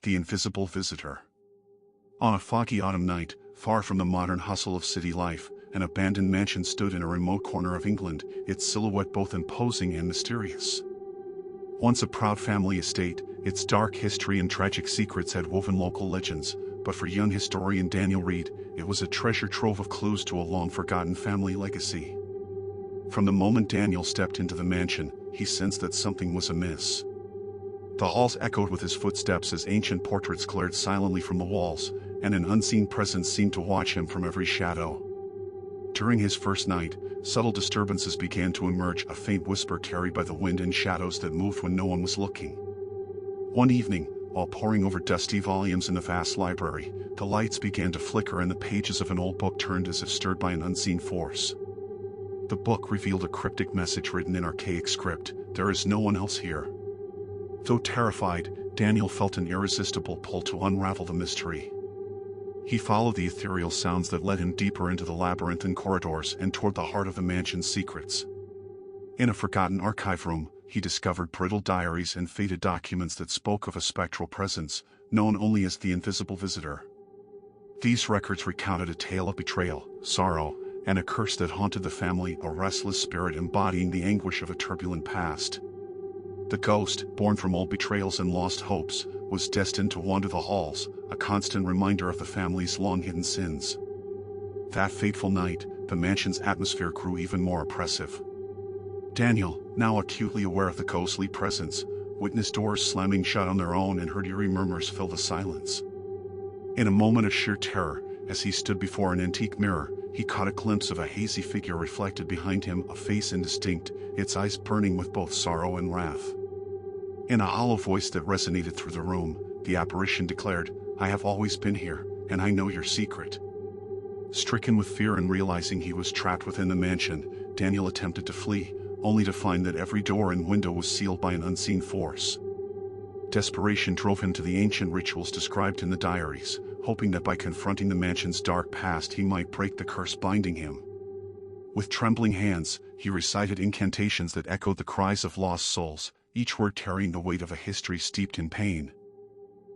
The invisible visitor. On a foggy autumn night, far from the modern hustle of city life, an abandoned mansion stood in a remote corner of England, its silhouette both imposing and mysterious. Once a proud family estate, its dark history and tragic secrets had woven local legends, but for young historian Daniel Reed, it was a treasure trove of clues to a long-forgotten family legacy. From the moment Daniel stepped into the mansion, he sensed that something was amiss. The halls echoed with his footsteps as ancient portraits glared silently from the walls, and an unseen presence seemed to watch him from every shadow. During his first night, subtle disturbances began to emerge, a faint whisper carried by the wind and shadows that moved when no one was looking. One evening, while poring over dusty volumes in the vast library, the lights began to flicker and the pages of an old book turned as if stirred by an unseen force. The book revealed a cryptic message written in archaic script: "There is no one else here." Though terrified, Daniel felt an irresistible pull to unravel the mystery. He followed the ethereal sounds that led him deeper into the labyrinthine corridors and toward the heart of the mansion's secrets. In a forgotten archive room, he discovered brittle diaries and faded documents that spoke of a spectral presence, known only as the invisible visitor. These records recounted a tale of betrayal, sorrow, and a curse that haunted the family, a restless spirit embodying the anguish of a turbulent past. The ghost, born from old betrayals and lost hopes, was destined to wander the halls, a constant reminder of the family's long-hidden sins. That fateful night, the mansion's atmosphere grew even more oppressive. Daniel, now acutely aware of the ghostly presence, witnessed doors slamming shut on their own and heard eerie murmurs fill the silence. In a moment of sheer terror, as he stood before an antique mirror, he caught a glimpse of a hazy figure reflected behind him, a face indistinct, its eyes burning with both sorrow and wrath. In a hollow voice that resonated through the room, the apparition declared, "I have always been here, and I know your secret." Stricken with fear and realizing he was trapped within the mansion, Daniel attempted to flee, only to find that every door and window was sealed by an unseen force. Desperation drove him to the ancient rituals described in the diaries, hoping that by confronting the mansion's dark past he might break the curse binding him. With trembling hands, he recited incantations that echoed the cries of lost souls, each word carrying the weight of a history steeped in pain.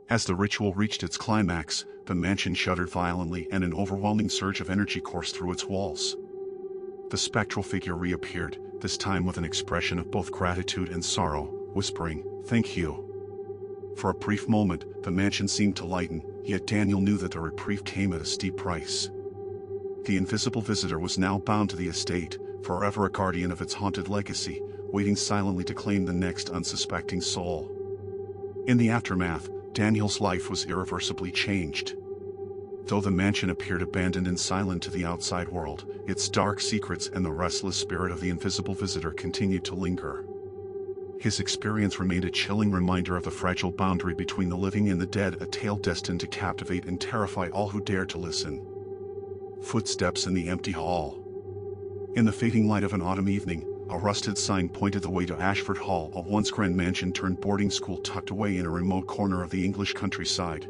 As the ritual reached its climax, the mansion shuddered violently and an overwhelming surge of energy coursed through its walls. The spectral figure reappeared, this time with an expression of both gratitude and sorrow, whispering, "Thank you." For a brief moment, the mansion seemed to lighten, yet Daniel knew that the reprieve came at a steep price. The invisible visitor was now bound to the estate, forever a guardian of its haunted legacy, waiting silently to claim the next unsuspecting soul. In the aftermath, Daniel's life was irreversibly changed. Though the mansion appeared abandoned and silent to the outside world, its dark secrets and the restless spirit of the invisible visitor continued to linger. His experience remained a chilling reminder of the fragile boundary between the living and the dead, a tale destined to captivate and terrify all who dared to listen. Footsteps in the empty hall. In the fading light of an autumn evening, a rusted sign pointed the way to Ashford Hall, a once grand mansion turned boarding school tucked away in a remote corner of the English countryside.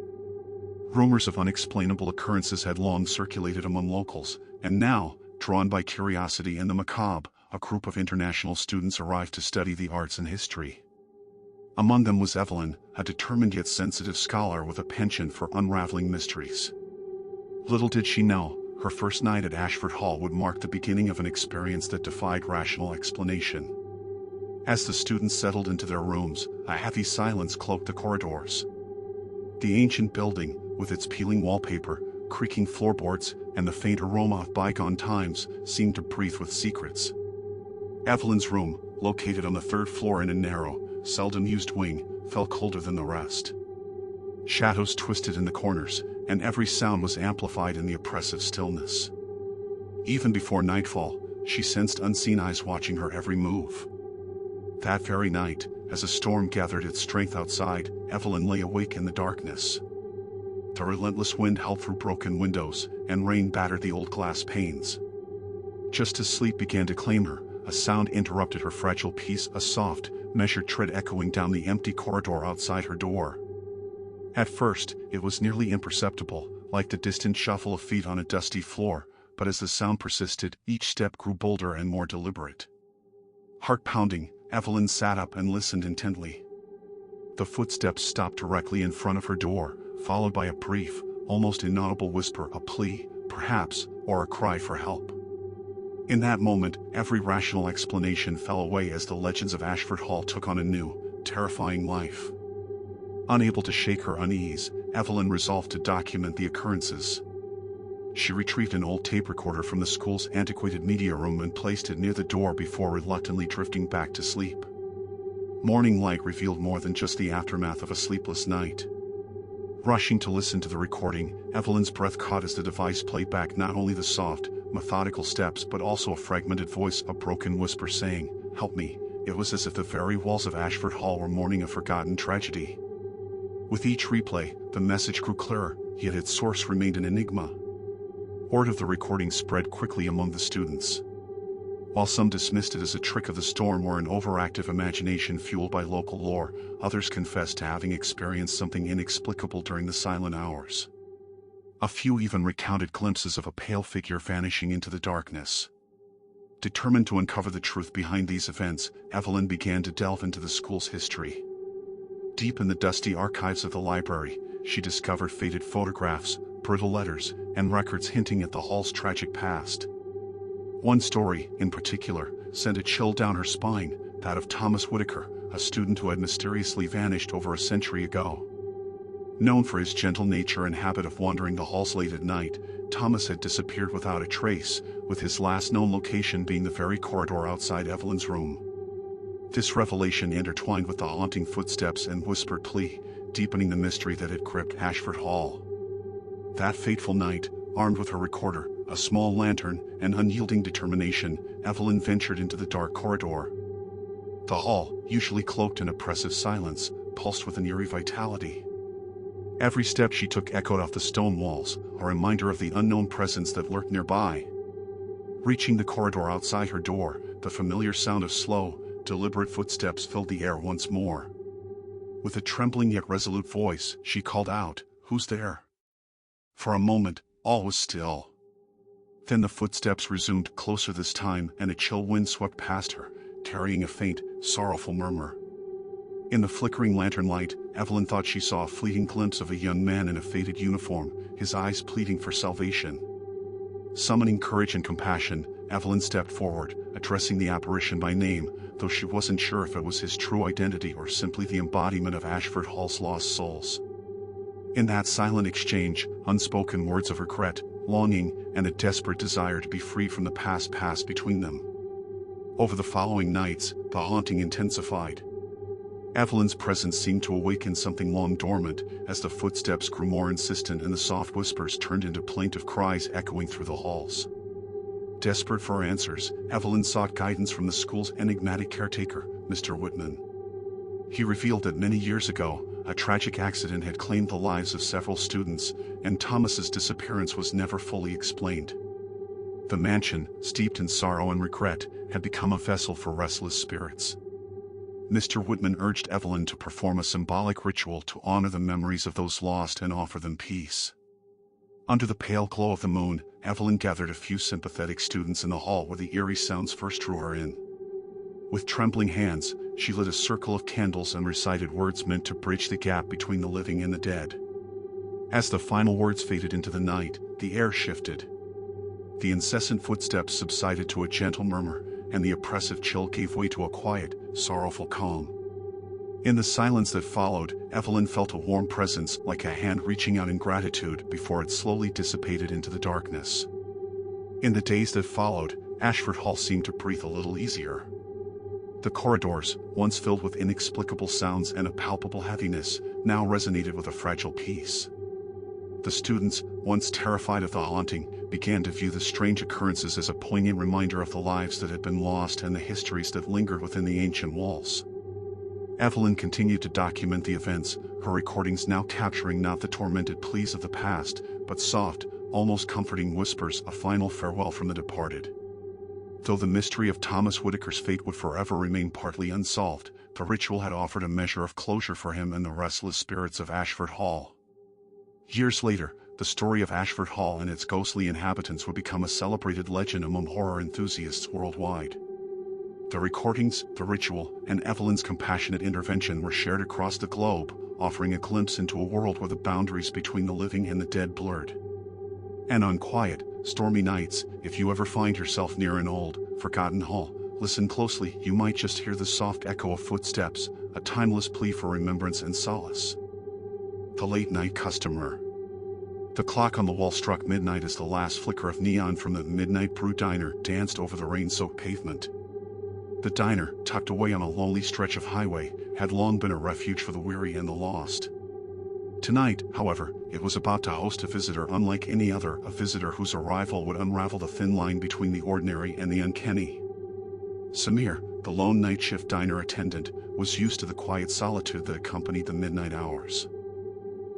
Rumors of unexplainable occurrences had long circulated among locals, and now, drawn by curiosity and the macabre, a group of international students arrived to study the arts and history. Among them was Evelyn, a determined yet sensitive scholar with a penchant for unraveling mysteries. Little did she know, her first night at Ashford Hall would mark the beginning of an experience that defied rational explanation. As the students settled into their rooms, a heavy silence cloaked the corridors. The ancient building, with its peeling wallpaper, creaking floorboards, and the faint aroma of bygone times, seemed to breathe with secrets. Evelyn's room, located on the third floor in a narrow, seldom used wing, felt colder than the rest. Shadows twisted in the corners, and every sound was amplified in the oppressive stillness. Even before nightfall, she sensed unseen eyes watching her every move. That very night, as a storm gathered its strength outside, Evelyn lay awake in the darkness. The relentless wind howled through broken windows, and rain battered the old glass panes. Just as sleep began to claim her, a sound interrupted her fragile peace, a soft, measured tread echoing down the empty corridor outside her door. At first, it was nearly imperceptible, like the distant shuffle of feet on a dusty floor, but as the sound persisted, each step grew bolder and more deliberate. Heart pounding, Evelyn sat up and listened intently. The footsteps stopped directly in front of her door, followed by a brief, almost inaudible whisper, a plea, perhaps, or a cry for help. In that moment, every rational explanation fell away as the legends of Ashford Hall took on a new, terrifying life. Unable to shake her unease, Evelyn resolved to document the occurrences. She retrieved an old tape recorder from the school's antiquated media room and placed it near the door before reluctantly drifting back to sleep. Morning light revealed more than just the aftermath of a sleepless night. Rushing to listen to the recording, Evelyn's breath caught as the device played back not only the soft, methodical steps but also a fragmented voice, a broken whisper saying, "Help me." It was as if the very walls of Ashford Hall were mourning a forgotten tragedy. With each replay, the message grew clearer, yet its source remained an enigma. Word of the recording spread quickly among the students. While some dismissed it as a trick of the storm or an overactive imagination fueled by local lore, others confessed to having experienced something inexplicable during the silent hours. A few even recounted glimpses of a pale figure vanishing into the darkness. Determined to uncover the truth behind these events, Evelyn began to delve into the school's history. Deep in the dusty archives of the library, she discovered faded photographs, brittle letters, and records hinting at the hall's tragic past. One story, in particular, sent a chill down her spine, that of Thomas Whitaker, a student who had mysteriously vanished over a century ago. Known for his gentle nature and habit of wandering the halls late at night, Thomas had disappeared without a trace, with his last known location being the very corridor outside Evelyn's room. This revelation intertwined with the haunting footsteps and whispered plea, deepening the mystery that had gripped Ashford Hall. That fateful night, armed with her recorder, a small lantern, and unyielding determination, Evelyn ventured into the dark corridor. The hall, usually cloaked in oppressive silence, pulsed with an eerie vitality. Every step she took echoed off the stone walls, a reminder of the unknown presence that lurked nearby. Reaching the corridor outside her door, the familiar sound of slow, deliberate footsteps filled the air once more. With a trembling yet resolute voice, she called out, "Who's there?" For a moment, all was still. Then the footsteps resumed, closer this time, and a chill wind swept past her, carrying a faint, sorrowful murmur. In the flickering lantern light, Evelyn thought she saw a fleeting glimpse of a young man in a faded uniform, his eyes pleading for salvation. Summoning courage and compassion, Evelyn stepped forward, addressing the apparition by name, though she wasn't sure if it was his true identity or simply the embodiment of Ashford Hall's lost souls. In that silent exchange, unspoken words of regret, longing, and a desperate desire to be free from the past passed between them. Over the following nights, the haunting intensified. Evelyn's presence seemed to awaken something long dormant, as the footsteps grew more insistent and the soft whispers turned into plaintive cries echoing through the halls. Desperate for answers, Evelyn sought guidance from the school's enigmatic caretaker, Mr. Whitman. He revealed that many years ago, a tragic accident had claimed the lives of several students, and Thomas's disappearance was never fully explained. The mansion, steeped in sorrow and regret, had become a vessel for restless spirits. Mr. Whitman urged Evelyn to perform a symbolic ritual to honor the memories of those lost and offer them peace. Under the pale glow of the moon, Evelyn gathered a few sympathetic students in the hall where the eerie sounds first drew her in. With trembling hands, she lit a circle of candles and recited words meant to bridge the gap between the living and the dead. As the final words faded into the night, the air shifted. The incessant footsteps subsided to a gentle murmur, and the oppressive chill gave way to a quiet, sorrowful calm. In the silence that followed, Evelyn felt a warm presence, like a hand reaching out in gratitude before it slowly dissipated into the darkness. In the days that followed, Ashford Hall seemed to breathe a little easier. The corridors, once filled with inexplicable sounds and a palpable heaviness, now resonated with a fragile peace. The students, once terrified of the haunting, began to view the strange occurrences as a poignant reminder of the lives that had been lost and the histories that lingered within the ancient walls. Evelyn continued to document the events, her recordings now capturing not the tormented pleas of the past, but soft, almost comforting whispers, a final farewell from the departed. Though the mystery of Thomas Whitaker's fate would forever remain partly unsolved, the ritual had offered a measure of closure for him and the restless spirits of Ashford Hall. Years later, the story of Ashford Hall and its ghostly inhabitants would become a celebrated legend among horror enthusiasts worldwide. The recordings, the ritual, and Evelyn's compassionate intervention were shared across the globe, offering a glimpse into a world where the boundaries between the living and the dead blurred. And on quiet, stormy nights, if you ever find yourself near an old, forgotten hall, listen closely. You might just hear the soft echo of footsteps, a timeless plea for remembrance and solace. The late-night customer. The clock on the wall struck midnight as the last flicker of neon from the Midnight Brew diner danced over the rain-soaked pavement. The diner, tucked away on a lonely stretch of highway, had long been a refuge for the weary and the lost. Tonight, however, it was about to host a visitor unlike any other, a visitor whose arrival would unravel the thin line between the ordinary and the uncanny. Samir, the lone night shift diner attendant, was used to the quiet solitude that accompanied the midnight hours.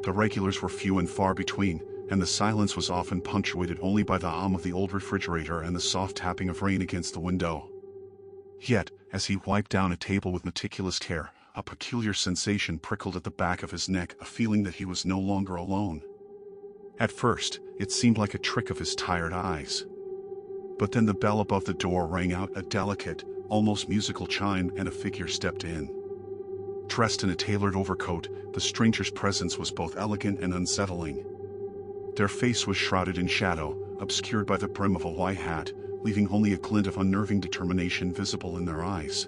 The regulars were few and far between, and the silence was often punctuated only by the hum of the old refrigerator and the soft tapping of rain against the window. Yet, as he wiped down a table with meticulous care, a peculiar sensation prickled at the back of his neck, a feeling that he was no longer alone. At first, it seemed like a trick of his tired eyes. But then the bell above the door rang out, a delicate, almost musical chime, and a figure stepped in. Dressed in a tailored overcoat, the stranger's presence was both elegant and unsettling. Their face was shrouded in shadow, obscured by the brim of a white hat, leaving only a glint of unnerving determination visible in their eyes.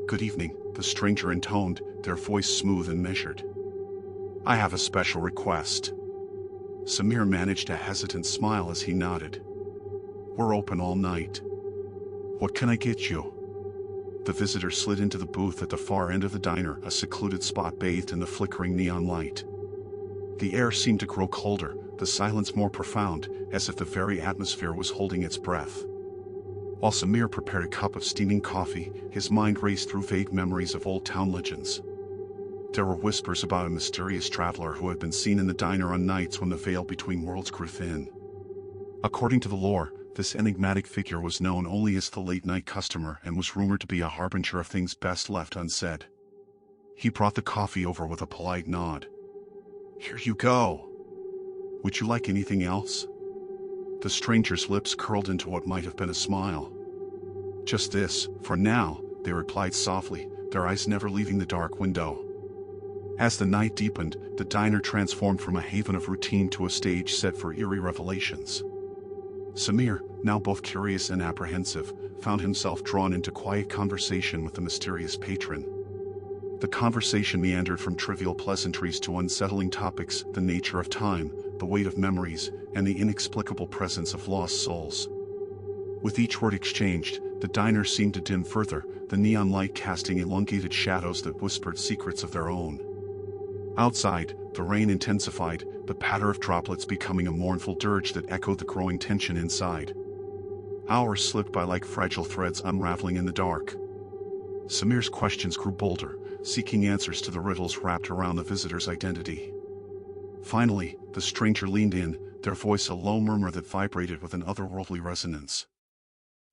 "Good evening," the stranger intoned, their voice smooth and measured. "I have a special request." Samir managed a hesitant smile as he nodded. "We're open all night. What can I get you?" The visitor slid into the booth at the far end of the diner, a secluded spot bathed in the flickering neon light. The air seemed to grow colder, the silence more profound, as if the very atmosphere was holding its breath. While Samir prepared a cup of steaming coffee, his mind raced through vague memories of old town legends. There were whispers about a mysterious traveler who had been seen in the diner on nights when the veil between worlds grew thin. According to the lore, this enigmatic figure was known only as the late-night customer and was rumored to be a harbinger of things best left unsaid. He brought the coffee over with a polite nod. "Here you go. Would you like anything else?" The stranger's lips curled into what might have been a smile. "Just this, for now," they replied softly, their eyes never leaving the dark window. As the night deepened, the diner transformed from a haven of routine to a stage set for eerie revelations. Samir, now both curious and apprehensive, found himself drawn into quiet conversation with the mysterious patron. The conversation meandered from trivial pleasantries to unsettling topics, the nature of time, the weight of memories, and the inexplicable presence of lost souls. With each word exchanged, the diner seemed to dim further, the neon light casting elongated shadows that whispered secrets of their own. Outside, the rain intensified, the patter of droplets becoming a mournful dirge that echoed the growing tension inside. Hours slipped by like fragile threads unraveling in the dark. Samir's questions grew bolder, seeking answers to the riddles wrapped around the visitor's identity. Finally, the stranger leaned in, their voice a low murmur that vibrated with an otherworldly resonance.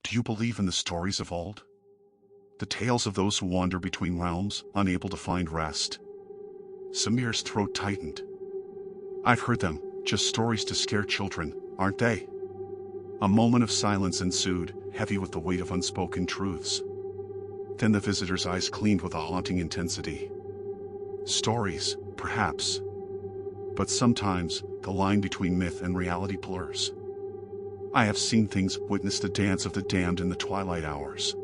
"Do you believe in the stories of old? The tales of those who wander between realms, unable to find rest?" Samir's throat tightened. "I've heard them, just stories to scare children, aren't they?" A moment of silence ensued, heavy with the weight of unspoken truths. Then the visitor's eyes gleamed with a haunting intensity. "Stories, perhaps. But sometimes, the line between myth and reality blurs. I have seen things, witnessed the dance of the damned in the twilight hours.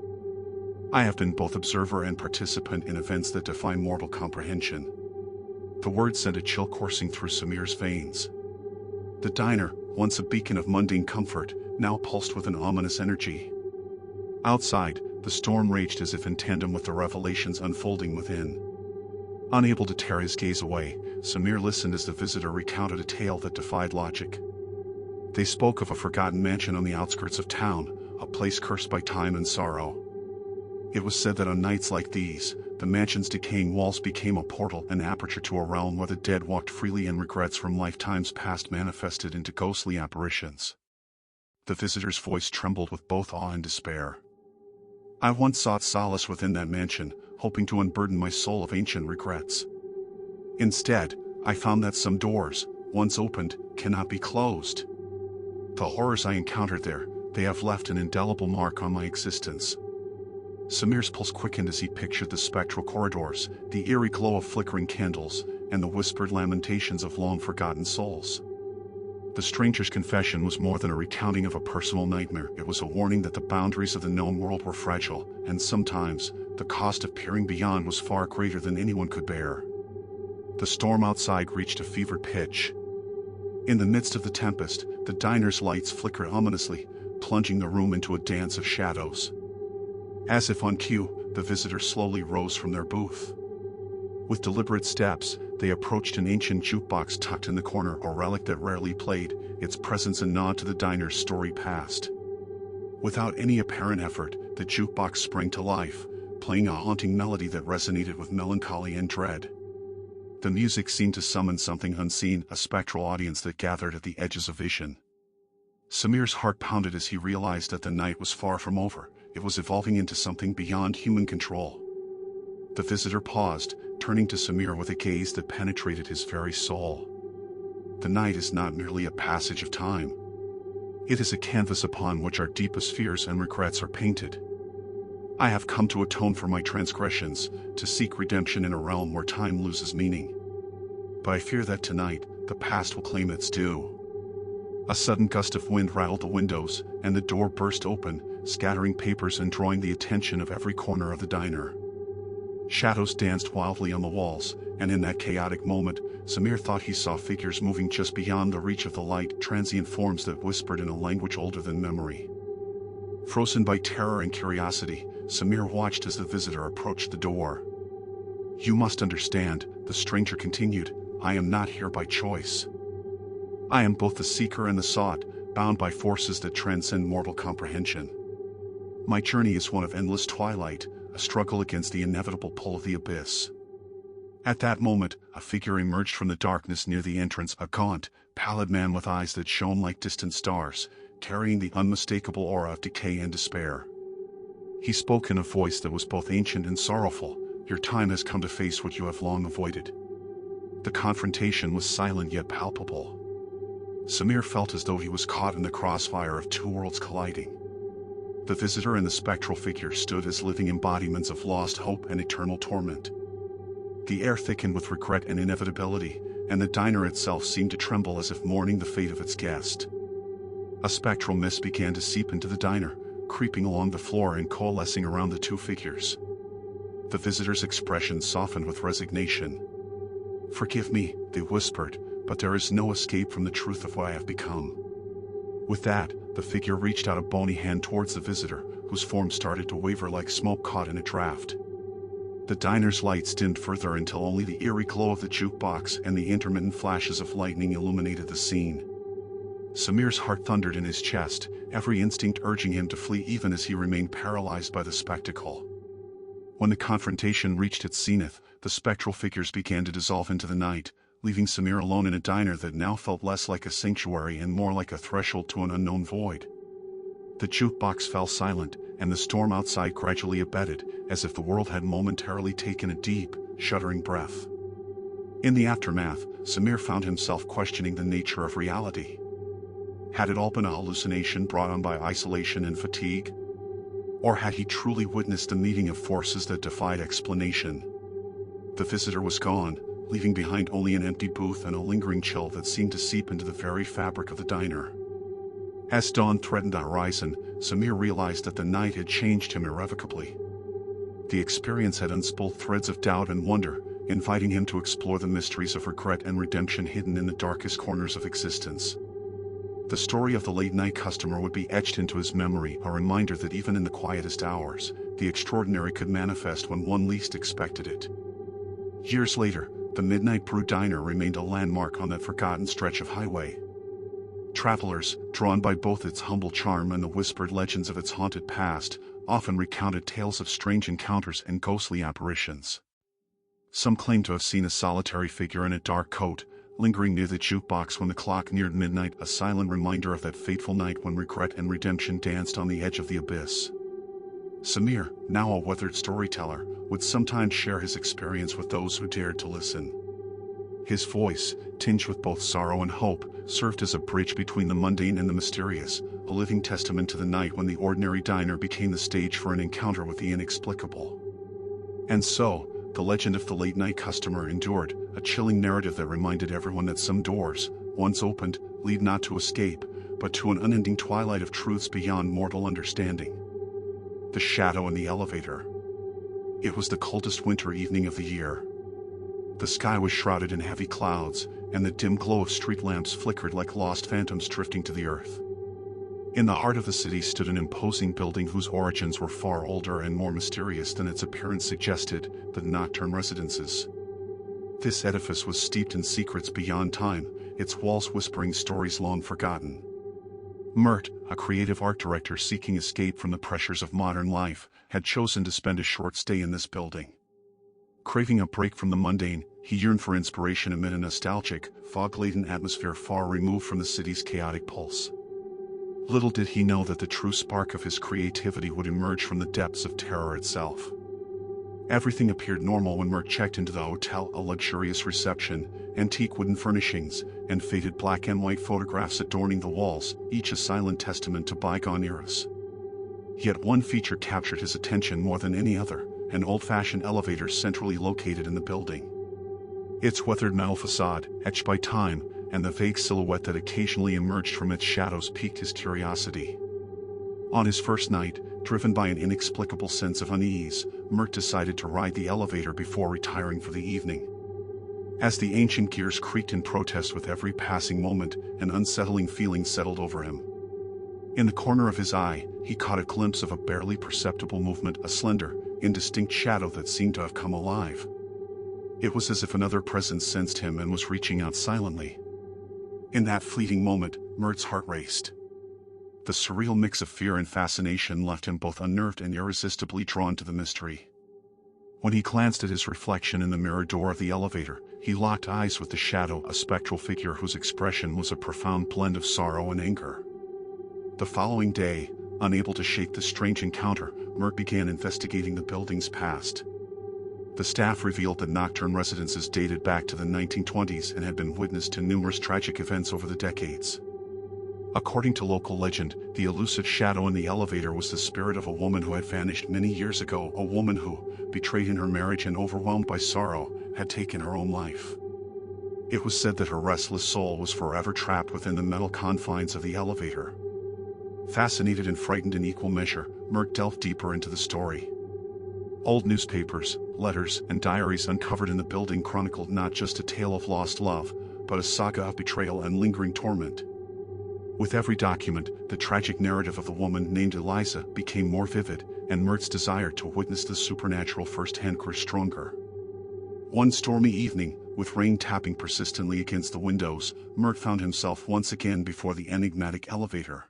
I have been both observer and participant in events that defy mortal comprehension." The words sent a chill coursing through Samir's veins. The diner, once a beacon of mundane comfort, now pulsed with an ominous energy. Outside, the storm raged as if in tandem with the revelations unfolding within. Unable to tear his gaze away, Samir listened as the visitor recounted a tale that defied logic. They spoke of a forgotten mansion on the outskirts of town, a place cursed by time and sorrow. It was said that on nights like these, the mansion's decaying walls became a portal, an aperture to a realm where the dead walked freely and regrets from lifetimes past manifested into ghostly apparitions. The visitor's voice trembled with both awe and despair. "I once sought solace within that mansion, hoping to unburden my soul of ancient regrets. Instead, I found that some doors, once opened, cannot be closed. The horrors I encountered there, they have left an indelible mark on my existence. Samir's pulse quickened as he pictured the spectral corridors, the eerie glow of flickering candles, and the whispered lamentations of long-forgotten souls. The stranger's confession was more than a recounting of a personal nightmare. It was a warning that the boundaries of the known world were fragile, and sometimes, the cost of peering beyond was far greater than anyone could bear. The storm outside reached a fevered pitch. In the midst of the tempest, the diner's lights flickered ominously, plunging the room into a dance of shadows. As if on cue, the visitors slowly rose from their booth. With deliberate steps, they approached an ancient jukebox tucked in the corner, a relic that rarely played, its presence a nod to the diner's storied past. Without any apparent effort, the jukebox sprang to life, playing a haunting melody that resonated with melancholy and dread. The music seemed to summon something unseen, a spectral audience that gathered at the edges of vision. Samir's heart pounded as he realized that the night was far from over. It was evolving into something beyond human control. The visitor paused, turning to Samir with a gaze that penetrated his very soul. The night is not merely a passage of time. It is a canvas upon which our deepest fears and regrets are painted. I have come to atone for my transgressions, to seek redemption in a realm where time loses meaning. But I fear that tonight, the past will claim its due. A sudden gust of wind rattled the windows, and the door burst open, scattering papers and drawing the attention of every corner of the diner. Shadows danced wildly on the walls, and in that chaotic moment, Samir thought he saw figures moving just beyond the reach of the light, transient forms that whispered in a language older than memory. Frozen by terror and curiosity, Samir watched as the visitor approached the door. "You must understand," the stranger continued, "I am not here by choice. I am both the seeker and the sought, bound by forces that transcend mortal comprehension. My journey is one of endless twilight, a struggle against the inevitable pull of the abyss." At that moment, a figure emerged from the darkness near the entrance, a gaunt, pallid man with eyes that shone like distant stars, carrying the unmistakable aura of decay and despair. He spoke in a voice that was both ancient and sorrowful. "Your time has come to face what you have long avoided." The confrontation was silent yet palpable. Samir felt as though he was caught in the crossfire of two worlds colliding. The visitor and the spectral figure stood as living embodiments of lost hope and eternal torment. The air thickened with regret and inevitability, and the diner itself seemed to tremble as if mourning the fate of its guest. A spectral mist began to seep into the diner, creeping along the floor and coalescing around the two figures. The visitor's expression softened with resignation. "Forgive me," they whispered, "but there is no escape from the truth of what I have become." With that, the figure reached out a bony hand towards the visitor, whose form started to waver like smoke caught in a draft. The diner's lights dimmed further until only the eerie glow of the jukebox and the intermittent flashes of lightning illuminated the scene. Samir's heart thundered in his chest, every instinct urging him to flee even as he remained paralyzed by the spectacle. When the confrontation reached its zenith, the spectral figures began to dissolve into the night, leaving Samir alone in a diner that now felt less like a sanctuary and more like a threshold to an unknown void. The jukebox fell silent, and the storm outside gradually abated, as if the world had momentarily taken a deep, shuddering breath. In the aftermath, Samir found himself questioning the nature of reality. Had it all been a hallucination brought on by isolation and fatigue? Or had he truly witnessed the meeting of forces that defied explanation? The visitor was gone, leaving behind only an empty booth and a lingering chill that seemed to seep into the very fabric of the diner. As dawn threatened the horizon, Samir realized that the night had changed him irrevocably. The experience had unspooled threads of doubt and wonder, inviting him to explore the mysteries of regret and redemption hidden in the darkest corners of existence. The story of the late-night customer would be etched into his memory, a reminder that even in the quietest hours, the extraordinary could manifest when one least expected it. Years later, the Midnight Brew Diner remained a landmark on that forgotten stretch of highway. Travelers, drawn by both its humble charm and the whispered legends of its haunted past, often recounted tales of strange encounters and ghostly apparitions. Some claimed to have seen a solitary figure in a dark coat, lingering near the jukebox when the clock neared midnight, a silent reminder of that fateful night when regret and redemption danced on the edge of the abyss. Samir, now a weathered storyteller, would sometimes share his experience with those who dared to listen. His voice, tinged with both sorrow and hope, served as a bridge between the mundane and the mysterious, a living testament to the night when the ordinary diner became the stage for an encounter with the inexplicable. And so, the legend of the late-night customer endured, a chilling narrative that reminded everyone that some doors, once opened, lead not to escape, but to an unending twilight of truths beyond mortal understanding. The shadow in the elevator. It was the coldest winter evening of the year. The sky was shrouded in heavy clouds, and the dim glow of street lamps flickered like lost phantoms drifting to the earth. In the heart of the city stood an imposing building whose origins were far older and more mysterious than its appearance suggested, the Nocturne Residences. This edifice was steeped in secrets beyond time, its walls whispering stories long forgotten. Mert, a creative art director seeking escape from the pressures of modern life, had chosen to spend a short stay in this building. Craving a break from the mundane, he yearned for inspiration amid a nostalgic, fog-laden atmosphere far removed from the city's chaotic pulse. Little did he know that the true spark of his creativity would emerge from the depths of terror itself. Everything appeared normal when Mert checked into the hotel, a luxurious reception, antique wooden furnishings, and faded black and white photographs adorning the walls, each a silent testament to bygone eras. Yet one feature captured his attention more than any other, an old-fashioned elevator centrally located in the building. Its weathered metal facade, etched by time, and the vague silhouette that occasionally emerged from its shadows piqued his curiosity. On his first night, driven by an inexplicable sense of unease, Mert decided to ride the elevator before retiring for the evening. As the ancient gears creaked in protest with every passing moment, an unsettling feeling settled over him. In the corner of his eye, he caught a glimpse of a barely perceptible movement, a slender, indistinct shadow that seemed to have come alive. It was as if another presence sensed him and was reaching out silently. In that fleeting moment, Mert's heart raced. The surreal mix of fear and fascination left him both unnerved and irresistibly drawn to the mystery. When he glanced at his reflection in the mirror door of the elevator, he locked eyes with the shadow, a spectral figure whose expression was a profound blend of sorrow and anger. The following day, unable to shake the strange encounter, Mert began investigating the building's past. The staff revealed that Nocturne Residences dated back to the 1920s and had been witness to numerous tragic events over the decades. According to local legend, the elusive shadow in the elevator was the spirit of a woman who had vanished many years ago, a woman who, betrayed in her marriage and overwhelmed by sorrow, had taken her own life. It was said that her restless soul was forever trapped within the metal confines of the elevator. Fascinated and frightened in equal measure, Mert delved deeper into the story. Old newspapers, letters, and diaries uncovered in the building chronicled not just a tale of lost love, but a saga of betrayal and lingering torment. With every document, the tragic narrative of the woman named Eliza became more vivid, and Mert's desire to witness the supernatural firsthand grew stronger. One stormy evening, with rain tapping persistently against the windows, Mert found himself once again before the enigmatic elevator.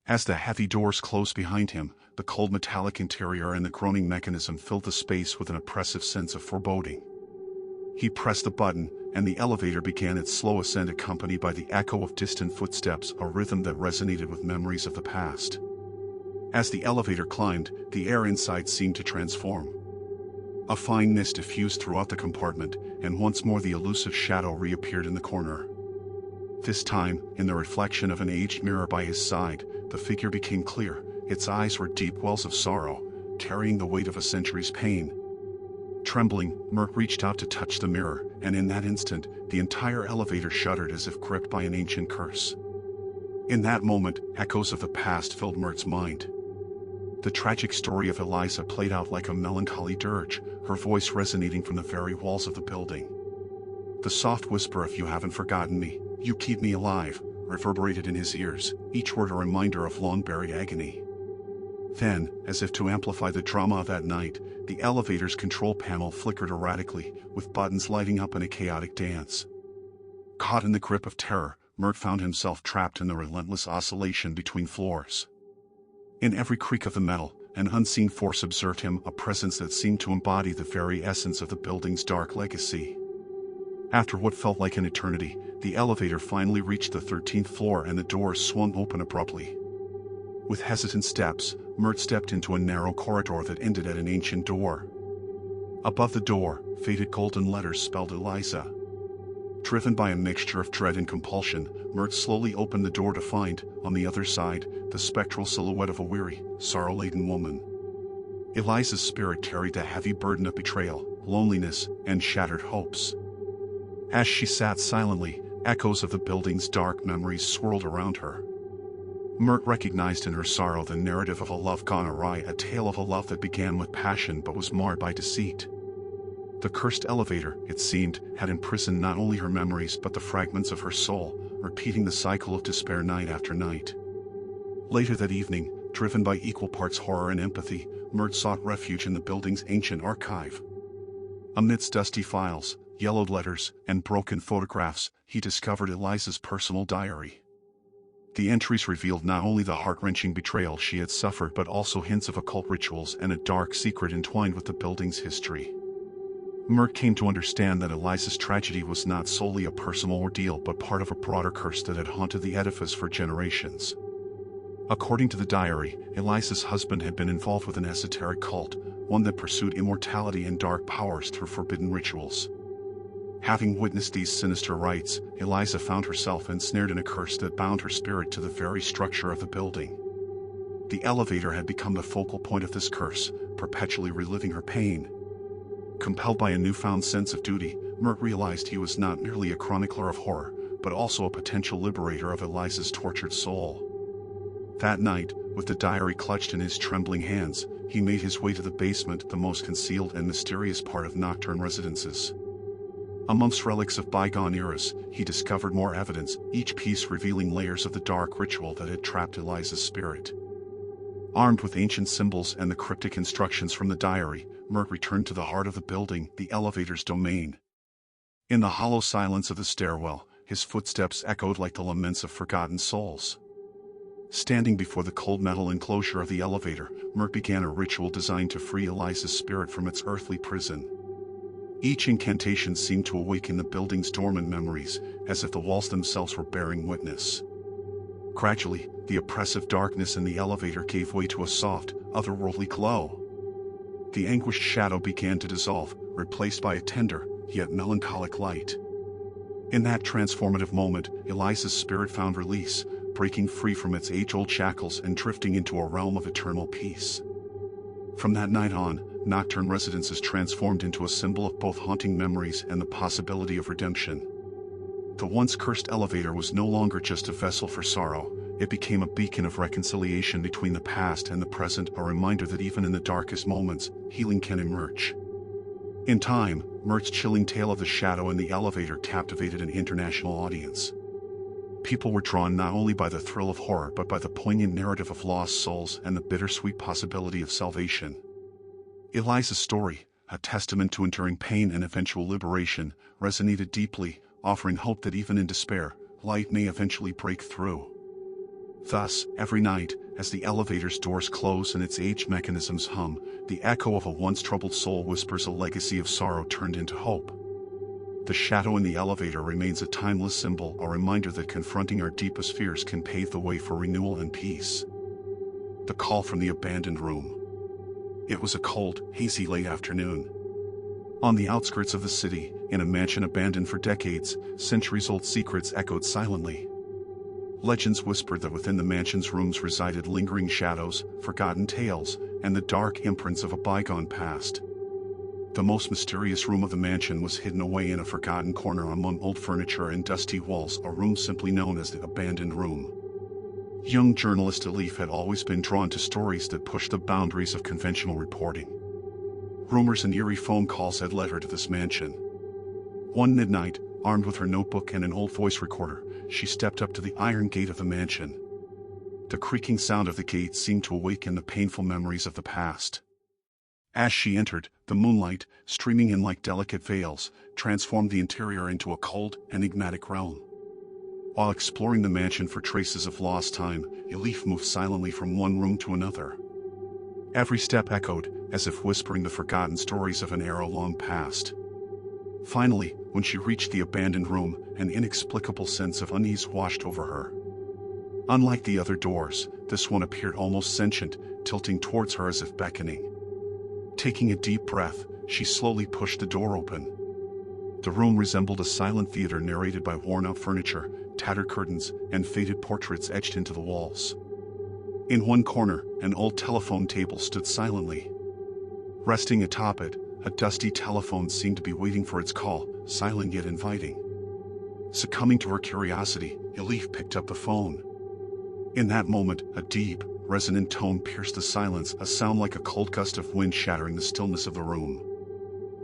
As the heavy doors closed behind him, the cold metallic interior and the groaning mechanism filled the space with an oppressive sense of foreboding. He pressed the button, and the elevator began its slow ascent, accompanied by the echo of distant footsteps, a rhythm that resonated with memories of the past. As the elevator climbed, the air inside seemed to transform. A fine mist diffused throughout the compartment, and once more the elusive shadow reappeared in the corner. This time, in the reflection of an aged mirror by his side, the figure became clear. Its eyes were deep wells of sorrow, carrying the weight of a century's pain. Trembling, Mert reached out to touch the mirror, and in that instant, the entire elevator shuddered as if gripped by an ancient curse. In that moment, echoes of the past filled Mert's mind. The tragic story of Eliza played out like a melancholy dirge, her voice resonating from the very walls of the building. The soft whisper of "You haven't forgotten me, you keep me alive," reverberated in his ears, each word a reminder of long-buried agony. Then, as if to amplify the drama of that night, the elevator's control panel flickered erratically, with buttons lighting up in a chaotic dance. Caught in the grip of terror, Mert found himself trapped in the relentless oscillation between floors. In every creak of the metal, an unseen force observed him, a presence that seemed to embody the very essence of the building's dark legacy. After what felt like an eternity, the elevator finally reached the 13th floor and the doors swung open abruptly. With hesitant steps, Mert stepped into a narrow corridor that ended at an ancient door. Above the door, faded golden letters spelled Eliza. Driven by a mixture of dread and compulsion, Mert slowly opened the door to find, on the other side, the spectral silhouette of a weary, sorrow-laden woman. Eliza's spirit carried a heavy burden of betrayal, loneliness, and shattered hopes. As she sat silently, echoes of the building's dark memories swirled around her. Mert recognized in her sorrow the narrative of a love gone awry, a tale of a love that began with passion but was marred by deceit. The cursed elevator, it seemed, had imprisoned not only her memories but the fragments of her soul, repeating the cycle of despair night after night. Later that evening, driven by equal parts horror and empathy, Mert sought refuge in the building's ancient archive. Amidst dusty files, yellowed letters, and broken photographs, he discovered Eliza's personal diary. The entries revealed not only the heart-wrenching betrayal she had suffered but also hints of occult rituals and a dark secret entwined with the building's history. Mert came to understand that Eliza's tragedy was not solely a personal ordeal but part of a broader curse that had haunted the edifice for generations. According to the diary, Eliza's husband had been involved with an esoteric cult, one that pursued immortality and dark powers through forbidden rituals. Having witnessed these sinister rites, Eliza found herself ensnared in a curse that bound her spirit to the very structure of the building. The elevator had become the focal point of this curse, perpetually reliving her pain. Compelled by a newfound sense of duty, Mert realized he was not merely a chronicler of horror, but also a potential liberator of Eliza's tortured soul. That night, with the diary clutched in his trembling hands, he made his way to the basement, the most concealed and mysterious part of Nocturne residences. Amongst relics of bygone eras, he discovered more evidence, each piece revealing layers of the dark ritual that had trapped Eliza's spirit. Armed with ancient symbols and the cryptic instructions from the diary, Mert returned to the heart of the building, the elevator's domain. In the hollow silence of the stairwell, his footsteps echoed like the laments of forgotten souls. Standing before the cold metal enclosure of the elevator, Mert began a ritual designed to free Eliza's spirit from its earthly prison. Each incantation seemed to awaken the building's dormant memories, as if the walls themselves were bearing witness. Gradually, the oppressive darkness in the elevator gave way to a soft, otherworldly glow. The anguished shadow began to dissolve, replaced by a tender, yet melancholic light. In that transformative moment, Eliza's spirit found release, breaking free from its age-old shackles and drifting into a realm of eternal peace. From that night on, Nocturne residences transformed into a symbol of both haunting memories and the possibility of redemption. The once cursed elevator was no longer just a vessel for sorrow, it became a beacon of reconciliation between the past and the present, a reminder that even in the darkest moments, healing can emerge. In time, Mert's chilling tale of the shadow in the elevator captivated an international audience. People were drawn not only by the thrill of horror but by the poignant narrative of lost souls and the bittersweet possibility of salvation. Eliza's story, a testament to enduring pain and eventual liberation, resonated deeply, offering hope that even in despair, light may eventually break through. Thus, every night, as the elevator's doors close and its aged mechanisms hum, the echo of a once troubled soul whispers a legacy of sorrow turned into hope. The shadow in the elevator remains a timeless symbol, a reminder that confronting our deepest fears can pave the way for renewal and peace. The call from the abandoned room. It was a cold, hazy late afternoon. On the outskirts of the city, in a mansion abandoned for decades, centuries-old secrets echoed silently. Legends whispered that within the mansion's rooms resided lingering shadows, forgotten tales, and the dark imprints of a bygone past. The most mysterious room of the mansion was hidden away in a forgotten corner among old furniture and dusty walls, a room simply known as the abandoned room. Young journalist Elif had always been drawn to stories that pushed the boundaries of conventional reporting. Rumors and eerie phone calls had led her to this mansion. One midnight, armed with her notebook and an old voice recorder, she stepped up to the iron gate of the mansion. The creaking sound of the gate seemed to awaken the painful memories of the past. As she entered, the moonlight, streaming in like delicate veils, transformed the interior into a cold, enigmatic realm. While exploring the mansion for traces of lost time, Elif moved silently from one room to another. Every step echoed, as if whispering the forgotten stories of an era long past. Finally, when she reached the abandoned room, an inexplicable sense of unease washed over her. Unlike the other doors, this one appeared almost sentient, tilting towards her as if beckoning. Taking a deep breath, she slowly pushed the door open. The room resembled a silent theater narrated by worn-out furniture, tattered curtains, and faded portraits etched into the walls. In one corner, an old telephone table stood silently. Resting atop it, a dusty telephone seemed to be waiting for its call, silent yet inviting. Succumbing to her curiosity, Elif picked up the phone. In that moment, a deep, resonant tone pierced the silence, a sound like a cold gust of wind shattering the stillness of the room.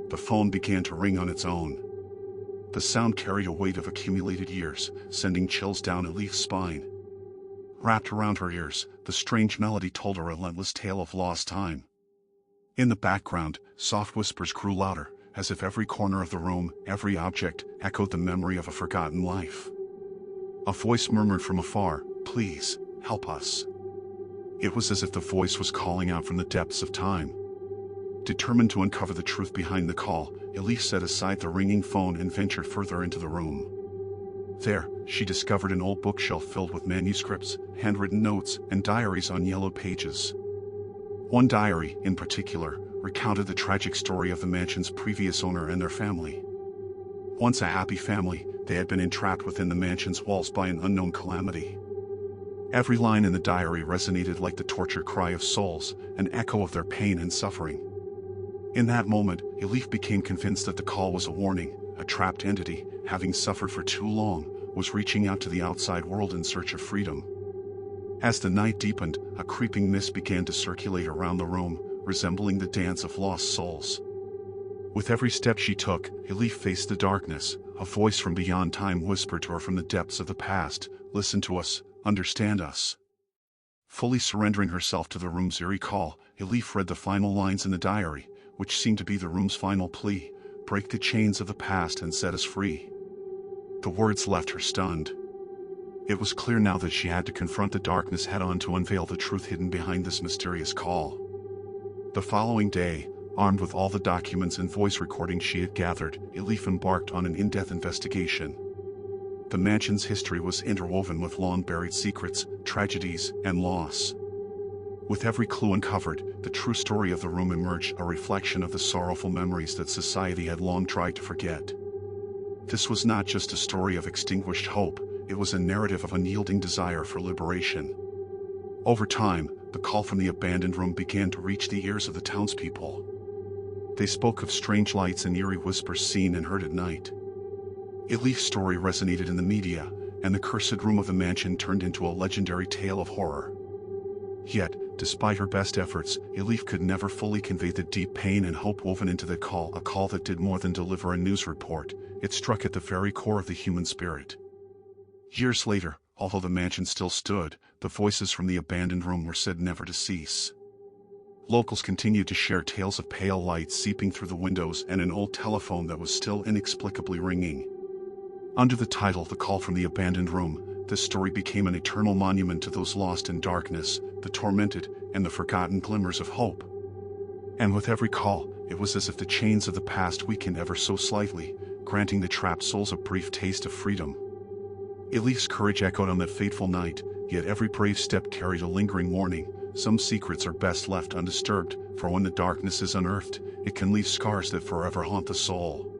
The phone began to ring on its own. The sound carried a weight of accumulated years, sending chills down Elif's spine. Wrapped around her ears, the strange melody told a relentless tale of lost time. In the background, soft whispers grew louder, as if every corner of the room, every object, echoed the memory of a forgotten life. A voice murmured from afar, "Please, help us." It was as if the voice was calling out from the depths of time. Determined to uncover the truth behind the call, Elif set aside the ringing phone and ventured further into the room. There, she discovered an old bookshelf filled with manuscripts, handwritten notes, and diaries on yellowed pages. One diary, in particular, recounted the tragic story of the mansion's previous owner and their family. Once a happy family, they had been entrapped within the mansion's walls by an unknown calamity. Every line in the diary resonated like the tortured cry of souls, an echo of their pain and suffering. In that moment, Elif became convinced that the call was a warning. A trapped entity, having suffered for too long, was reaching out to the outside world in search of freedom. As the night deepened, a creeping mist began to circulate around the room, resembling the dance of lost souls. With every step she took, Elif faced the darkness. A voice from beyond time whispered to her from the depths of the past, "Listen to us, understand us." Fully surrendering herself to the room's eerie call, Elif read the final lines in the diary, which seemed to be the room's final plea: "Break the chains of the past and set us free." The words left her stunned. It was clear now that she had to confront the darkness head-on to unveil the truth hidden behind this mysterious call. The following day, armed with all the documents and voice recordings she had gathered, Elif embarked on an in-depth investigation. The mansion's history was interwoven with long-buried secrets, tragedies, and loss. With every clue uncovered, the true story of the room emerged, a reflection of the sorrowful memories that society had long tried to forget. This was not just a story of extinguished hope, it was a narrative of unyielding desire for liberation. Over time, the call from the abandoned room began to reach the ears of the townspeople. They spoke of strange lights and eerie whispers seen and heard at night. Elif's story resonated in the media, and the cursed room of the mansion turned into a legendary tale of horror. Yet, despite her best efforts, Elif could never fully convey the deep pain and hope woven into that call, a call that did more than deliver a news report. It struck at the very core of the human spirit. Years later, although the mansion still stood, the voices from the abandoned room were said never to cease. Locals continued to share tales of pale lights seeping through the windows and an old telephone that was still inexplicably ringing. Under the title "The Call from the Abandoned Room," this story became an eternal monument to those lost in darkness, the tormented, and the forgotten glimmers of hope. And with every call, it was as if the chains of the past weakened ever so slightly, granting the trapped souls a brief taste of freedom. Elif's courage echoed on that fateful night, yet every brave step carried a lingering warning. Some secrets are best left undisturbed, for when the darkness is unearthed, it can leave scars that forever haunt the soul.